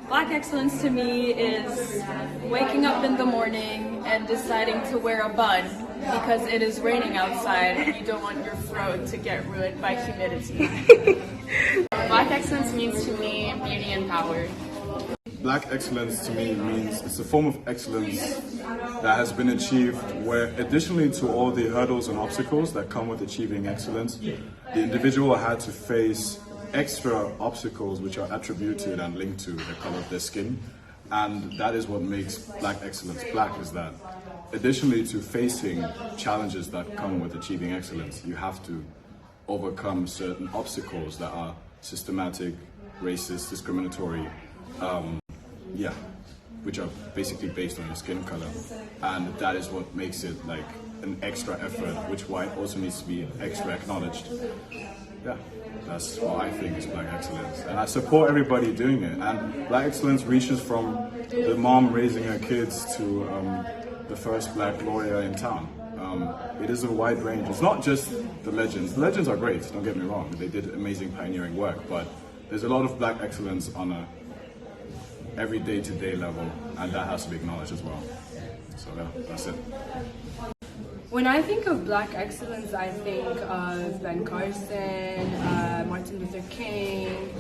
Black excellence to me is waking up in the morning and deciding to wear a bun because it is raining outside and you don't want your throat to get ruined by humidity. Black excellence means to me beauty and power. Black excellence to me means it's a form of excellence that has been achieved where, additionally to all the hurdles and obstacles that come with achieving excellence, the individual had to face extra obstacles which are attributed and linked to the color of their skin. And that is what makes Black excellence Black, is that additionally to facing challenges that come with achieving excellence, you have to overcome certain obstacles that are systematic, racist, discriminatory, which are basically based on your skin color. And that is what makes it like an extra effort, which why it also needs to be extra acknowledged. Yeah, that's what I think is Black excellence. And I support everybody doing it. And Black excellence reaches from the mom raising her kids to the first Black lawyer in town. It is a wide range. It's not just the legends. The legends are great, don't get me wrong. They did amazing pioneering work, but there's a lot of Black excellence on a every day-to-day level, and that has to be acknowledged as well. So yeah, that's it. When I think of Black excellence, I think of Ben Carson, Martin Luther King,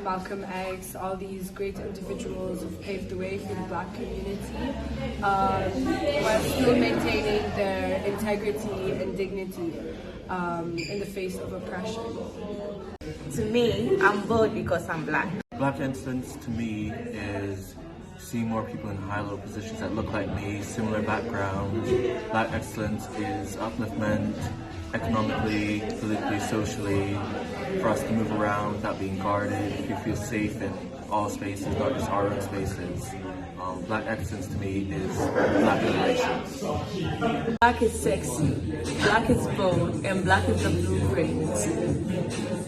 Malcolm X, all these great individuals who've paved the way for the Black community, while still maintaining their integrity and dignity in the face of oppression. To me, I'm bold because I'm Black. Black excellence to me is seeing more people in high-level positions that look like me, similar backgrounds. Black excellence is upliftment, economically, politically, socially, for us to move around without being guarded, you feel safe in all spaces, not just our own spaces. Black excellence to me is Black liberation. Black is sexy, Black is bold, and Black is the blueprint.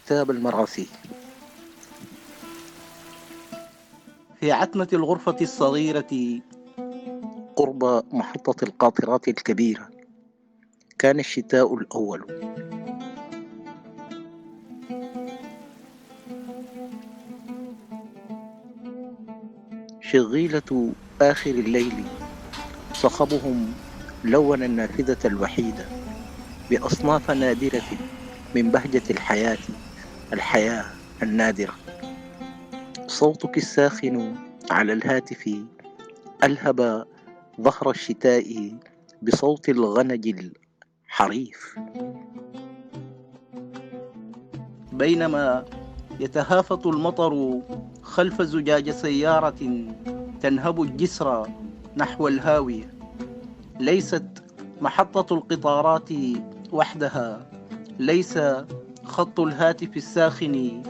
كتاب المراسي. في عتمة الغرفة الصغيرة قرب محطة القاطرات الكبيرة كان الشتاء الأول. شغيلة آخر الليل صخبهم لون النافذة الوحيدة بأصناف نادرة من بهجة الحياة النادرة. صوتك الساخن على الهاتف ألهب ظهر الشتاء بصوت الغنج الحريف. بينما يتهافت المطر خلف زجاج سيارة تنهب الجسر نحو الهاوية، ليست محطة القطارات وحدها، ليس خط الهاتف الساخن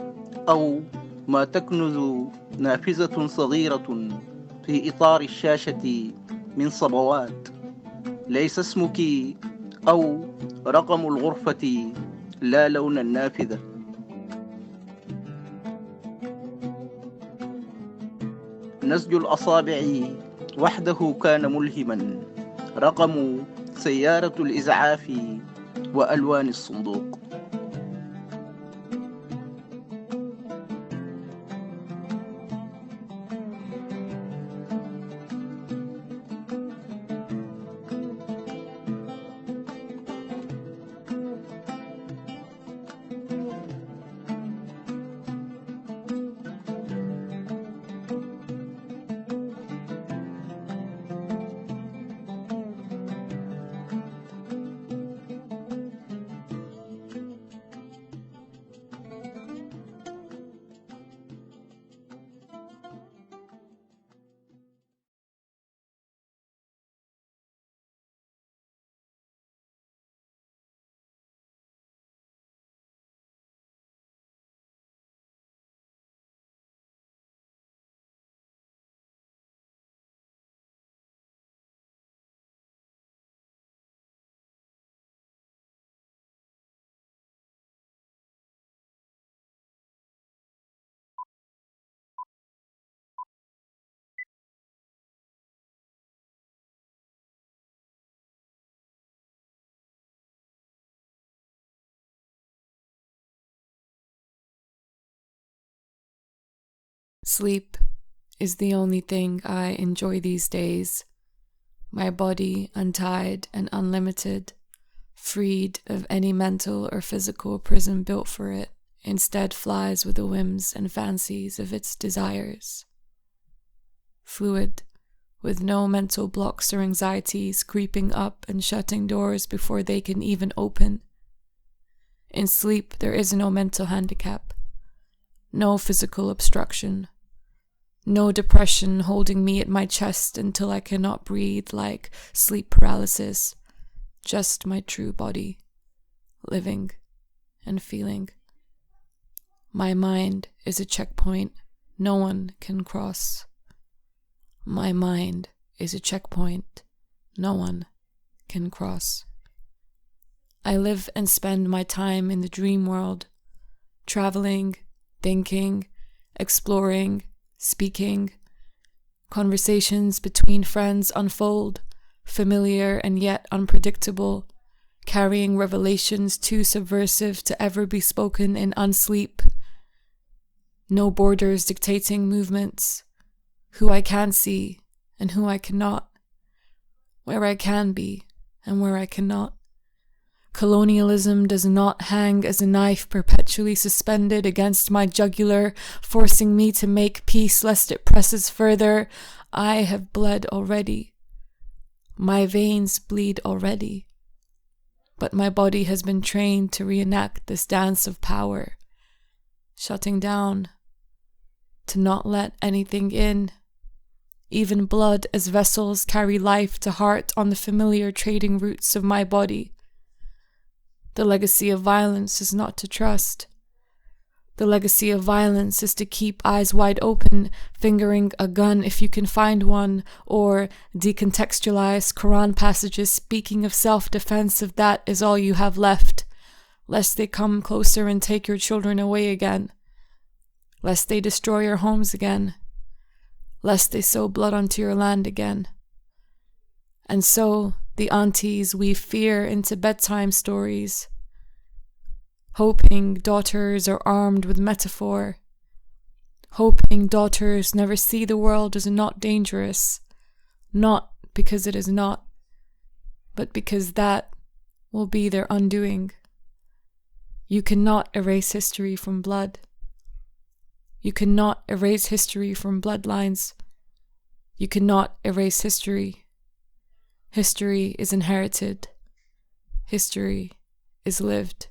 أو ما تكنز نافذة صغيرة في إطار الشاشة من صبوات، ليس اسمك أو رقم الغرفة، لا لون النافذة. نسج الأصابع وحده كان ملهما، رقم سيارة الإسعاف وألوان الصندوق. Sleep is the only thing I enjoy these days. My body untied and unlimited, freed of any mental or physical prison built for it, instead flies with the whims and fancies of its desires. Fluid, with no mental blocks or anxieties creeping up and shutting doors before they can even open. In sleep, there is no mental handicap, no physical obstruction, no depression holding me at my chest until I cannot breathe like sleep paralysis, just my true body, living and feeling. My mind is a checkpoint no one can cross. My mind is a checkpoint no one can cross. I live and spend my time in the dream world, traveling, thinking, exploring, speaking. Conversations between friends unfold, familiar and yet unpredictable, carrying revelations too subversive to ever be spoken in unsleep. No borders dictating movements, who I can see and who I cannot, where I can be and where I cannot. Colonialism does not hang as a knife perpetually suspended against my jugular, forcing me to make peace lest it presses further. I have bled already. My veins bleed already. But my body has been trained to reenact this dance of power, shutting down, to not let anything in. Even blood as vessels carry life to heart on the familiar trading routes of my body. The legacy of violence is not to trust. The legacy of violence is to keep eyes wide open, fingering a gun if you can find one, or decontextualize Quran passages speaking of self-defense if that is all you have left, lest they come closer and take your children away again, lest they destroy your homes again, lest they sow blood onto your land again. And so the aunties weave fear into bedtime stories, hoping daughters are armed with metaphor, hoping daughters never see the world as not dangerous, not because it is not, but because that will be their undoing. You cannot erase history from blood. You cannot erase history from bloodlines. You cannot erase history. History is inherited. History is lived.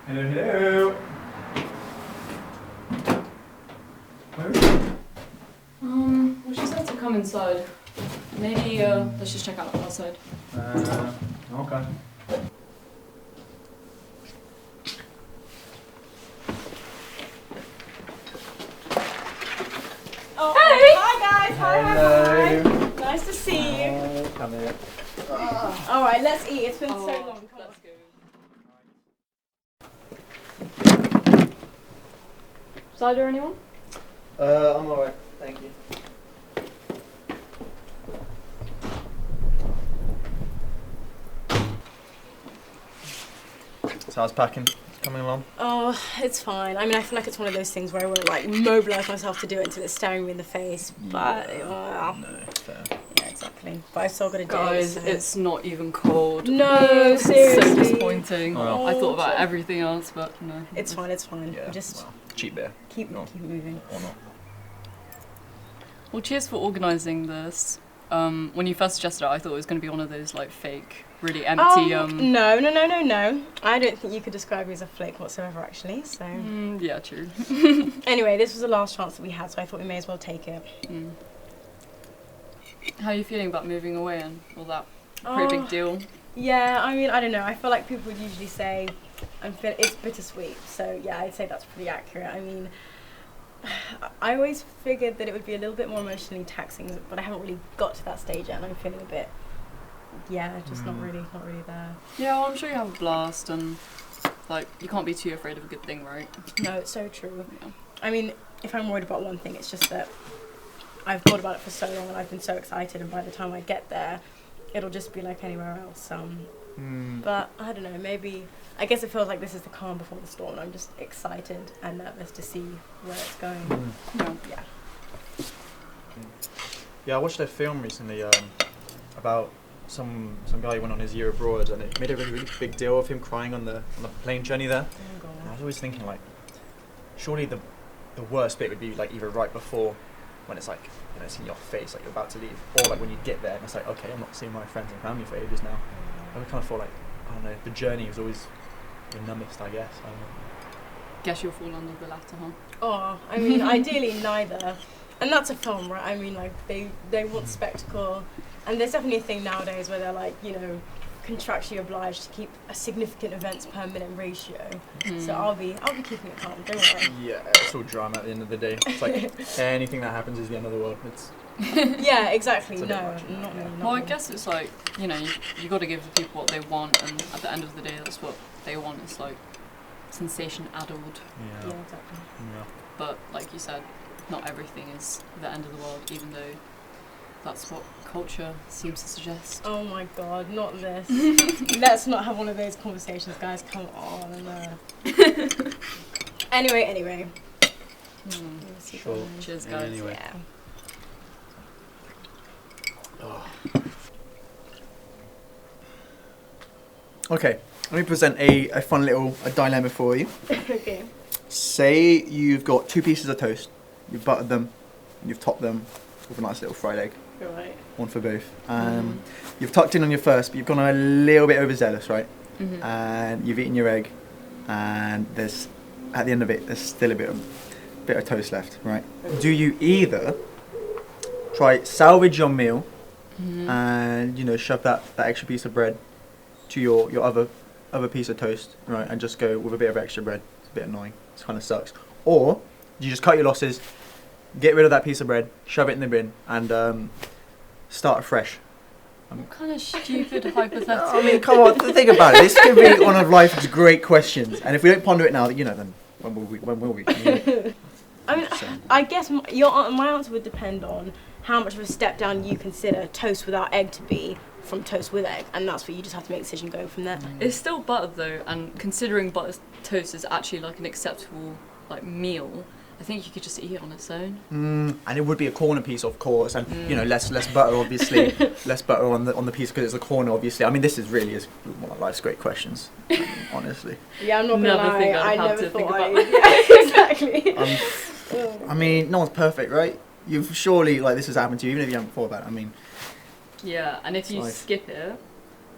Hello, hello. Where is it? Well, she said to come inside. Maybe let's just check out outside. Okay. Oh, hey! Hi guys! Hi! Nice to see you. Come here. Alright, let's eat. It's been so long. Come on. Cider, anyone? I'm alright, thank you. So how's packing coming along? Oh, it's fine. I mean, I feel like it's one of those things where I won't like mobilise myself to do it until it's staring me in the face. But No, fair. yeah, exactly. But I've still got to do Guys, it. So. it's not even cold. No, It's so seriously. disappointing. Oh. I thought about everything else, but no. It's fine. It's fine. Yeah, Just well, cheap beer. keep moving. Or not. Well, cheers for organising this. When you first suggested it, I thought it was going to be one of those like fake, really empty. No. I don't think you could describe me as a flake whatsoever, actually. So Yeah, true. anyway, this was the last chance that we had, so I thought we may as well take it. How are you feeling about moving away and all that? Pretty big deal. Yeah, I mean, I don't know. I feel like people would usually say it's bittersweet. So yeah, I'd say that's pretty accurate. I mean, I always figured that it would be a little bit more emotionally taxing, but I haven't really got to that stage yet, and I'm feeling a bit, just not really there. Yeah, well, I'm sure you have a blast, and like you can't be too afraid of a good thing, right? No, it's so true. Yeah. I mean, if I'm worried about one thing, it's just that I've thought about it for so long, and I've been so excited, and by the time I get there, it'll just be like anywhere else. But I don't know, maybe, I guess it feels like this is the calm before the storm, and I'm just excited and nervous to see where it's going. Yeah, I watched a film recently about some guy who went on his year abroad, and it made a really big deal of him crying on the plane journey there. Oh God. And I was always thinking, like, surely the worst bit would be like either right before, when it's like, you know, it's in your face, like you're about to leave, or like when you get there and it's like, okay, I'm not seeing my friends and family for ages now. I kind of feel like, I don't know, the journey was always the numbest, I guess. I don't know. Guess you'll fall under the latter, huh? Oh, I mean, ideally neither. And that's a film, right? I mean, like, they want spectacle. And there's definitely a thing nowadays where they're like, you know, contractually obliged to keep a significant events per minute ratio. So I'll be keeping it calm, don't worry. Yeah, it's all drama at the end of the day. It's like anything that happens is the end of the world. It's Yeah, exactly. It's a bit much, yeah. Not me. Well, I guess it's like, you know, you got to give the people what they want, and at the end of the day, that's what they want. It's like sensation addled. Yeah. Yeah, exactly. Yeah. But like you said, not everything is the end of the world, even though that's what culture seems to suggest. Oh my god, not this. Let's not have one of those conversations, guys. Come on. Anyway. Sure. Cheers, guys. Anyway. Yeah. Okay, let me present a fun little dilemma for you. Okay. Say you've got 2 pieces of toast, you've buttered them, and you've topped them with a nice little fried egg. Right. One for both. You've tucked in on your first, but you've gone a little bit overzealous, right? And you've eaten your egg, and there's, at the end of it, there's still a bit of toast left, right? Do you either try salvage your meal and, you know, shove that extra piece of bread to your other piece of toast, right, and just go with a bit of extra bread? It's a bit annoying. It kind of sucks. Or you just cut your losses, get rid of that piece of bread, shove it in the bin, and start afresh. What kind of stupid hypothetical? I mean, come on, think about it. This could be one of life's great questions, and if we don't ponder it now, you know, then when will we? I mean, I guess my answer would depend on how much of a step down you consider toast without egg to be from toast with egg, and that's where you just have to make a decision going from there. It's still buttered though, and considering buttered toast is actually like an acceptable like meal, I think you could just eat it on its own. And it would be a corner piece, of course, and you know, less butter, obviously, less butter on the piece because it's a corner, obviously. I mean, this is one of life's great questions, honestly. Yeah, I'm not gonna lie. I never thought exactly. I mean, no one's perfect, right? You've surely, like, this has happened to you, even if you haven't thought about it. I mean, yeah, and if you skip it,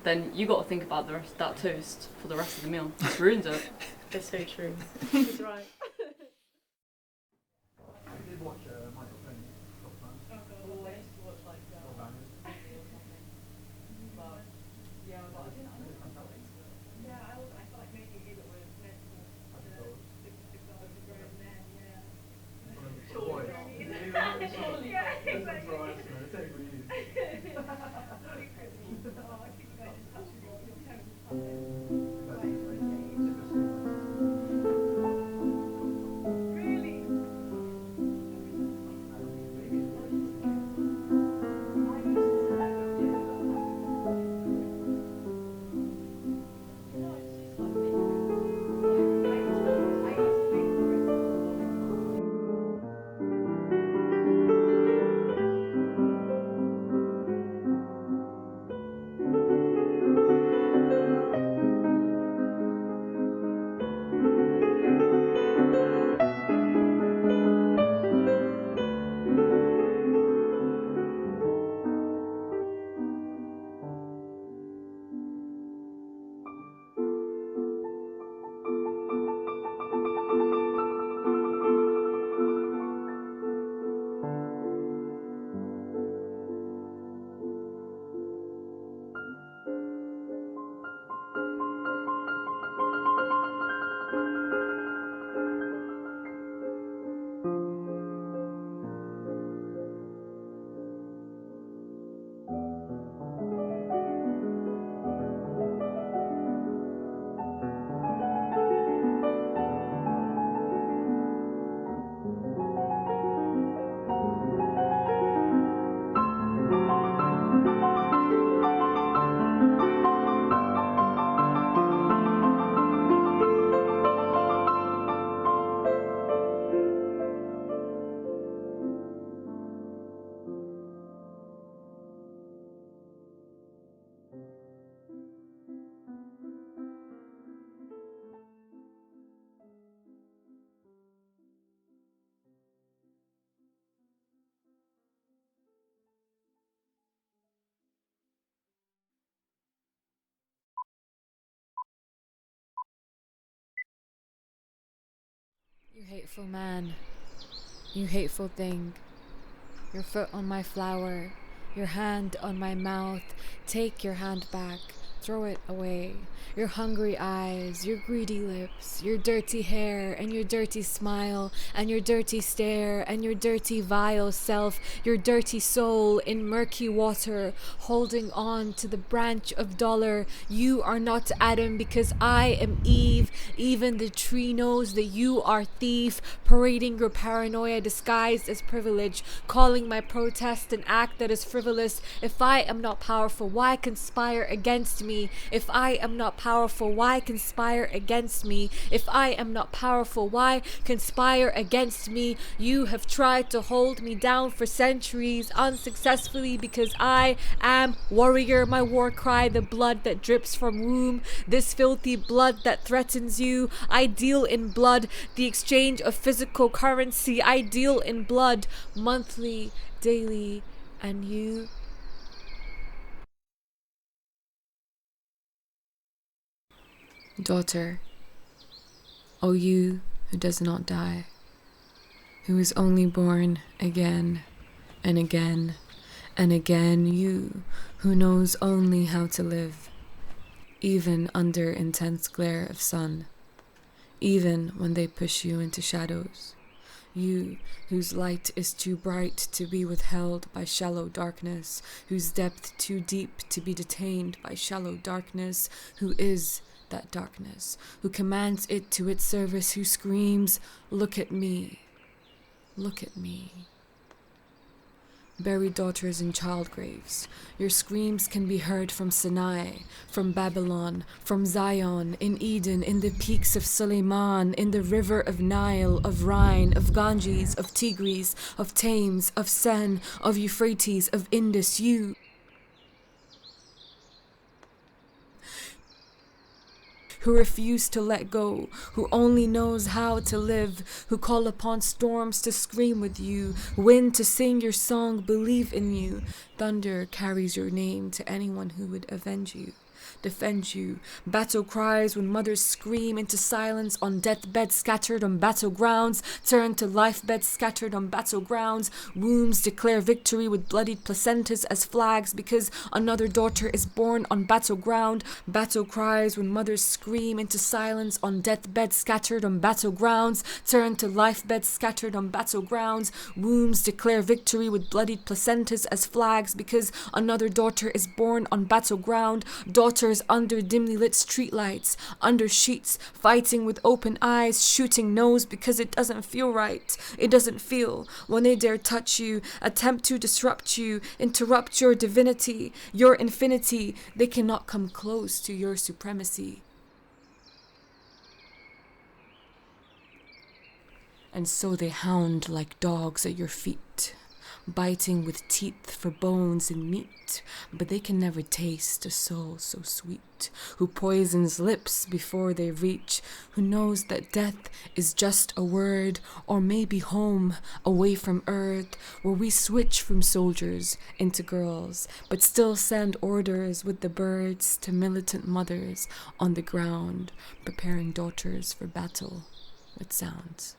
then you got to think about the rest of that toast for the rest of the meal. It ruins it. It's so true. He's right. You hateful man, you hateful thing, your foot on my flower, your hand on my mouth, take your hand back, throw it away. Your hungry eyes, your greedy lips, your dirty hair, and your dirty smile, and your dirty stare, and your dirty vile self, your dirty soul in murky water, holding on to the branch of dollar. You are not Adam because I am Eve. Even the tree knows that you are thief, parading your paranoia disguised as privilege, calling my protest an act that is frivolous. If I am not powerful, why conspire against me? If I am not powerful, why conspire against me? If I am not powerful, why conspire against me? You have tried to hold me down for centuries unsuccessfully because I am warrior. My war cry, the blood that drips from womb, this filthy blood that threatens you. I deal in blood, the exchange of physical currency. I deal in blood, monthly, daily, and you. Daughter, O you who does not die, who is only born again and again and again, you who knows only how to live, even under intense glare of sun, even when they push you into shadows, you whose light is too bright to be withheld by shallow darkness, whose depth too deep to be detained by shallow darkness, who is that darkness, who commands it to its service, who screams, look at me, look at me. Buried daughters in child graves, your screams can be heard from Sinai, from Babylon, from Zion, in Eden, in the peaks of Suleiman, in the river of Nile, of Rhine, of Ganges, of Tigris, of Thames, of Seine, of Euphrates, of Indus, you who refuse to let go, who only knows how to live, who call upon storms to scream with you, wind to sing your song, believe in you. Thunder carries your name to anyone who would avenge you, defend you. Battle cries when mothers scream into silence on deathbeds scattered on battlegrounds, turn to life beds scattered on battlegrounds. Wombs declare victory with bloodied placentas as flags because another daughter is born on battleground. Battle cries when mothers scream into silence on deathbeds scattered on battlegrounds, turn to life beds scattered on battlegrounds. Wombs declare victory with bloodied placentas as flags because another daughter is born on battleground. Daughters under dimly lit streetlights, under sheets, fighting with open eyes, shooting nose because it doesn't feel right. It doesn't feel when they dare touch you, attempt to disrupt you, interrupt your divinity, your infinity. They cannot come close to your supremacy. And so they hound like dogs at your feet, biting with teeth for bones and meat, but they can never taste a soul so sweet, who poisons lips before they reach, who knows that death is just a word, or maybe home, away from earth, where we switch from soldiers into girls, but still send orders with the birds to militant mothers on the ground, preparing daughters for battle with sounds.